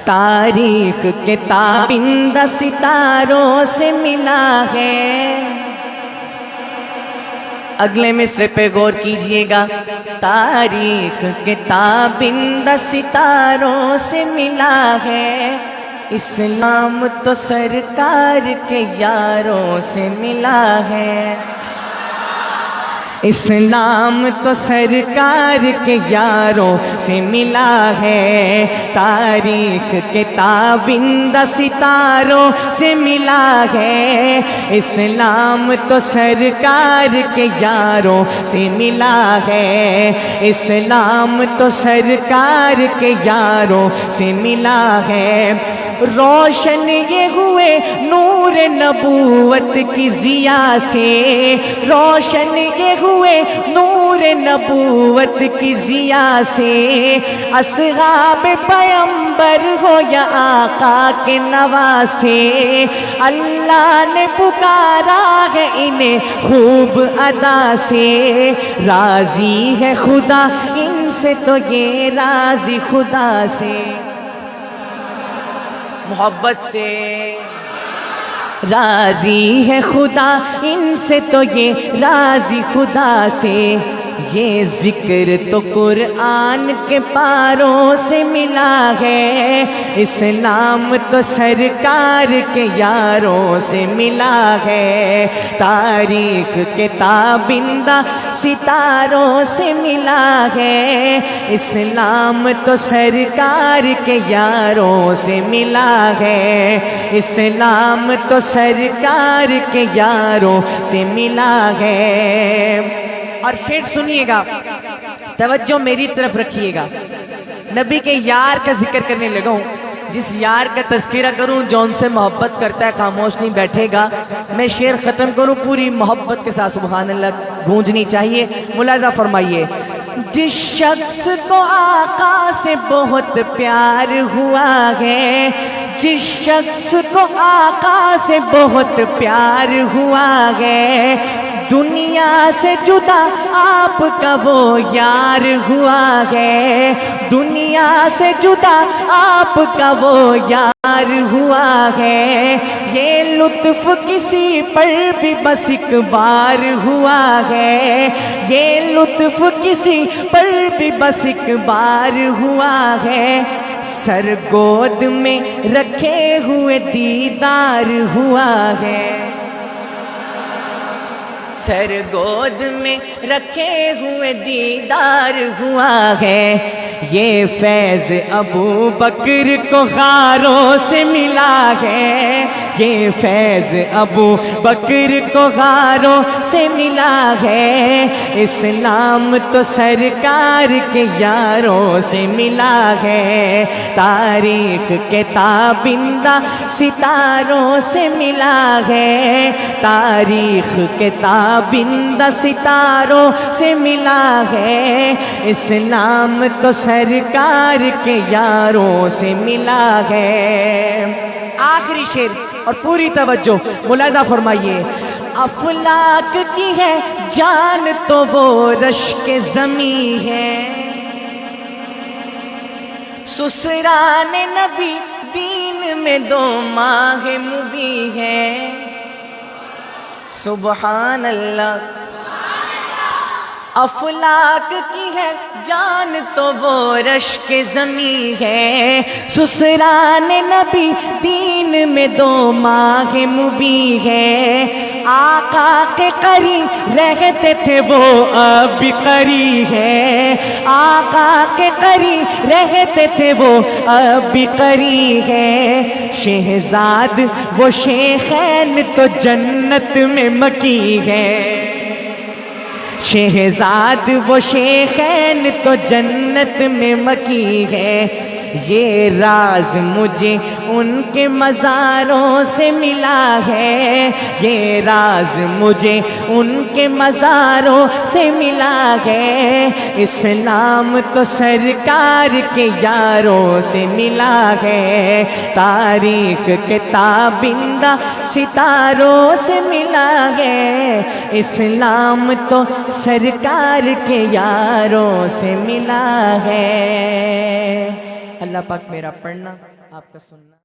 تاریخ کے تابندہ ستاروں سے ملا ہے۔ اگلے مصرع پہ غور کیجئے گا، تاریخ کے تابندہ ستاروں سے ملا ہے، اسلام تو سرکار کے یاروں سے ملا ہے، اسلام تو سرکار کے یاروں سے ملا ہے، تاریخ کے تابندہ ستاروں سے ملا ہے، اسلام تو سرکار کے یاروں سے ملا ہے، اسلام تو سرکار کے یاروں سے ملا ہے۔ روشن یہ ہوئے نور نبوت کی ضیاء سے، روشن یہ ہوئے نور نبوت کی ضیاء سے، اصحاب پیمبر ہو یا آقا کے نواسے، اللہ نے پکارا ہے انہیں خوب ادا سے، راضی ہے خدا ان سے تو یہ راضی خدا سے، محبت سے راضی ہے خدا ان سے تو یہ راضی خدا سے، یہ ذکر تو قرآن کے پاروں سے ملا ہے، اسلام تو سرکار کے یاروں سے ملا ہے، تاریخ کے تابندہ ستاروں سے ملا ہے، اسلام تو سرکار کے یاروں سے ملا ہے، اسلام تو سرکار کے یاروں سے ملا ہے۔ اور پھر سنیے گا، توجہ میری طرف رکھیے گا، نبی کے یار کا ذکر کرنے لگا ہوں، جس یار کا تذکرہ کروں جو ان سے محبت کرتا ہے خاموش نہیں بیٹھے گا، میں شعر ختم کروں پوری محبت کے ساتھ سبحان اللہ گونجنی چاہیے، ملاحظہ فرمائیے۔ جس شخص کو آقا سے بہت پیار ہوا ہے، جس شخص کو آقا سے بہت پیار ہوا ہے، دنیا سے جدا آپ کا وہ یار ہوا ہے، دنیا سے جدا آپ کا وہ یار ہوا ہے، یہ لطف کسی پر بھی بس ایک بار ہوا ہے، یہ لطف کسی پر بھی بس ایک بار ہوا ہے، سر گود میں رکھے ہوئے دیدار ہوا ہے، سر گود میں رکھے ہوئے دیدار ہوا ہے، یہ فیض ابو بکر کو غاروں سے ملا ہے، یہ فیض ابو بکر کو غاروں سے ملا ہے، اسلام تو سرکار کے یاروں سے ملا ہے، تاریخ کے تابندہ ستاروں سے ملا ہے، تاریخ کے تابندہ ستاروں سے ملا ہے، اسلام تو سرکار کے یاروں سے ملا ہے۔ آخری شعر اور پوری توجہ ملاحظہ فرمائیے۔ افلاک کی ہے جان تو وہ رشک زمیں ہے، سسران نبی دین میں 2 ماہ مبیں ہے، سبحان اللہ۔ افلاک کی ہے جان تو وہ رشک زمیں ہے، سسران نبی دین میں 2 ماہ مبیں ہے، آقا کے قریب رہتے تھے وہ اب بھی قریب ہے، آقا کے قریب رہتے تھے وہ اب بھی قریب ہے، شہزاد وہ شیخین تو جنت میں مکی ہے، شہزاد وہ شیخین تو جنت میں مکی ہے، یہ راز مجھے ان کے مزاروں سے ملا ہے، یہ راز مجھے ان کے مزاروں سے ملا ہے، اسلام تو سرکار کے یاروں سے ملا ہے، تاریخ کے تابندہ ستاروں سے ملا ہے، اسلام تو سرکار کے یاروں سے ملا ہے۔ اللہ پاک میرا پڑھنا آپ کا سننا